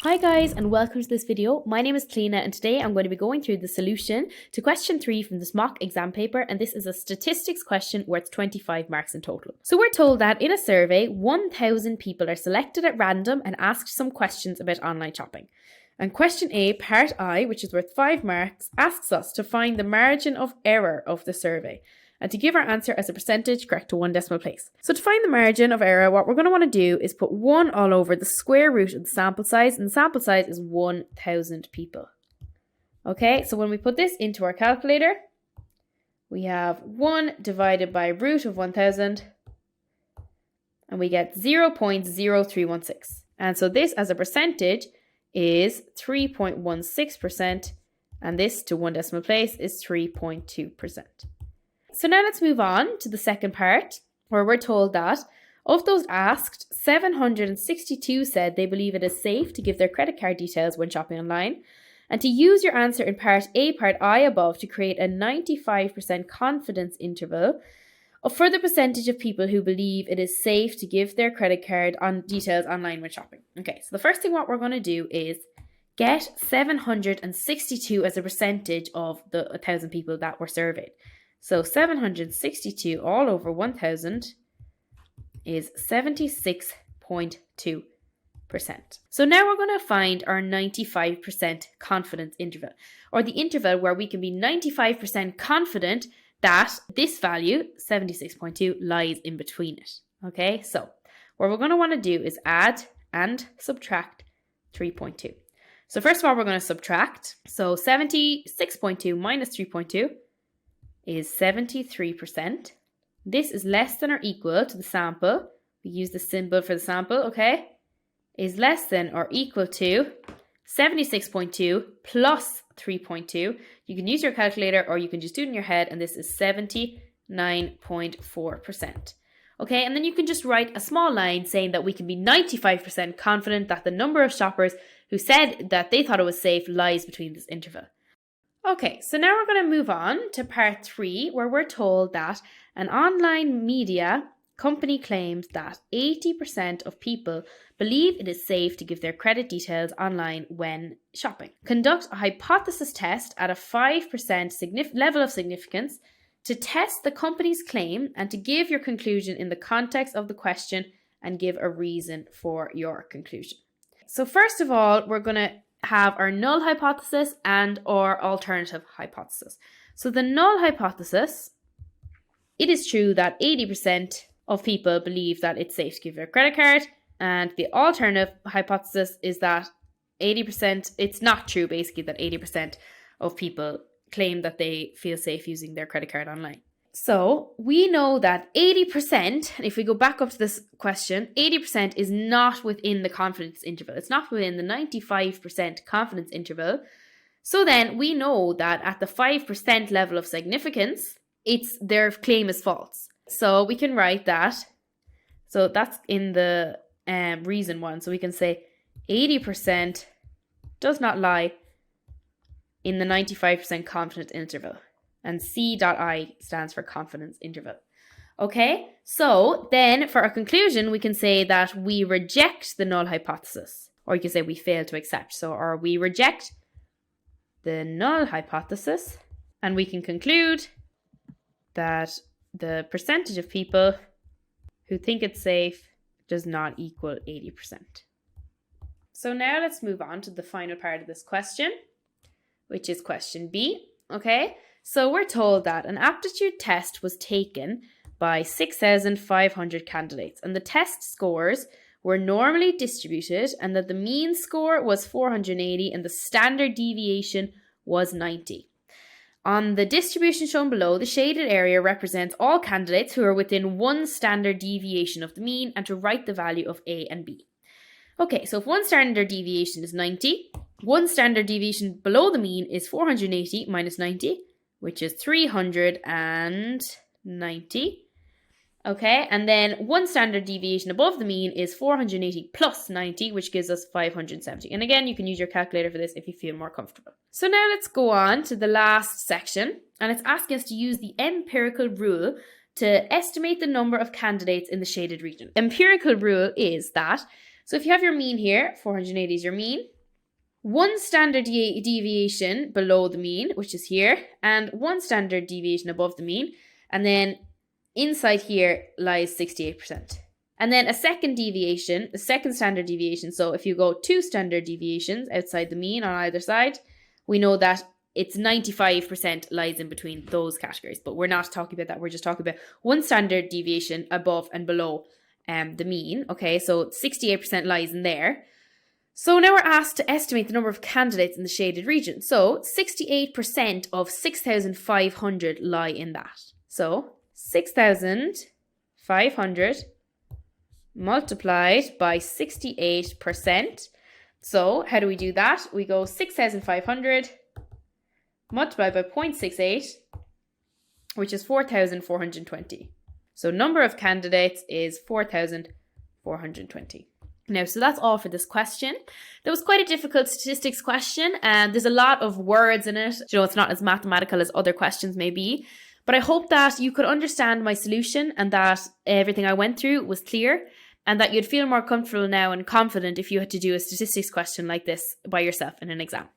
Hi guys and welcome to this video. My name is Cleena and today I'm going to be going through the solution to question 3 from this mock exam paper, and this is a statistics question worth 25 marks in total. So we're told that in a survey 1,000 people are selected at random and asked some questions about online shopping. And question A, part I, which is worth 5 marks, asks us to find the margin of error of the survey and to give our answer as a percentage correct to 1 decimal place. So to find the margin of error, what we're going to want to do is put 1 all over the square root of the sample size, and the sample size is 1,000 people. Okay, so when we put this into our calculator, we have 1 divided by root of 1,000, and we get 0.0316. And so this as a percentage is 3.16%, and this to 1 decimal place is 3.2%. So now let's move on to the second part, where we're told that of those asked, 762 said they believe it is safe to give their credit card details when shopping online, and to use your answer in part A, part I above to create a 95% confidence interval for the percentage of people who believe it is safe to give their credit card details online when shopping. Okay, so the first thing what we're going to do is get 762 as a percentage of the 1,000 people that were surveyed. So 762 all over 1,000 is 76.2%. So now we're going to find our 95% confidence interval, or the interval where we can be 95% confident that this value, 76.2, lies in between it. Okay, so what we're going to want to do is add and subtract 3.2. So first of all, we're going to subtract. So 76.2 minus 3.2 is 73%. This is less than or equal to the sample. We use the symbol for the sample, okay? Is less than or equal to 76.2 plus 3.2. You can use your calculator or you can just do it in your head, and this is 79.4%. Okay, and then you can just write a small line saying that we can be 95% confident that the number of shoppers who said that they thought it was safe lies between this interval. Okay, so now we're going to move on to part 3, where we're told that an online media company claims that 80% of people believe it is safe to give their credit details online when shopping. Conduct a hypothesis test at a 5% level of significance to test the company's claim and to give your conclusion in the context of the question and give a reason for your conclusion. So first of all, we're going to have our null hypothesis and our alternative hypothesis. So the null hypothesis, it is true that 80% of people believe that it's safe to give their credit card, and the alternative hypothesis is that 80%, it's not true basically that 80% of people claim that they feel safe using their credit card online. So we know that 80%, if we go back up to this question, 80% is not within the confidence interval. It's not within the 95% confidence interval. So then we know that at the 5% level of significance, their claim is false. So we can write that. So that's in the reason one. So we can say 80% does not lie in the 95% confidence interval. And C.I stands for confidence interval. Okay, so then for our conclusion, we can say that we reject the null hypothesis, or you can say we fail to accept. So, or we reject the null hypothesis, and we can conclude that the percentage of people who think it's safe does not equal 80%. So now let's move on to the final part of this question, which is question B. Okay. So we're told that an aptitude test was taken by 6,500 candidates, and the test scores were normally distributed, and that the mean score was 480 and the standard deviation was 90. On the distribution shown below, the shaded area represents all candidates who are within 1 standard deviation of the mean, and to write the value of A and B. Okay, so if 1 standard deviation is 90, 1 standard deviation below the mean is 480 minus 90, which is 390. Okay, and then 1 standard deviation above the mean is 480 plus 90, which gives us 570. And again, you can use your calculator for this if you feel more comfortable. So now let's go on to the last section, and it's asking us to use the empirical rule to estimate the number of candidates in the shaded region. Empirical rule is that, so if you have your mean here, 480 is your mean, one standard deviation below the mean, which is here, and one standard deviation above the mean. And then inside here lies 68%. And then a second standard deviation. So if you go 2 standard deviations outside the mean on either side, we know that it's 95% lies in between those categories. But we're not talking about that. We're just talking about one standard deviation above and below the mean. Okay, so 68% lies in there. So now we're asked to estimate the number of candidates in the shaded region. So 68% of 6,500 lie in that. So 6,500 multiplied by 68%. So how do we do that? We go 6,500 multiplied by 0.68, which is 4,420. So number of candidates is 4,420. Now, so that's all for this question. That was quite a difficult statistics question, and there's a lot of words in it. You know, it's not as mathematical as other questions may be. But I hope that you could understand my solution and that everything I went through was clear, and that you'd feel more comfortable now and confident if you had to do a statistics question like this by yourself in an exam.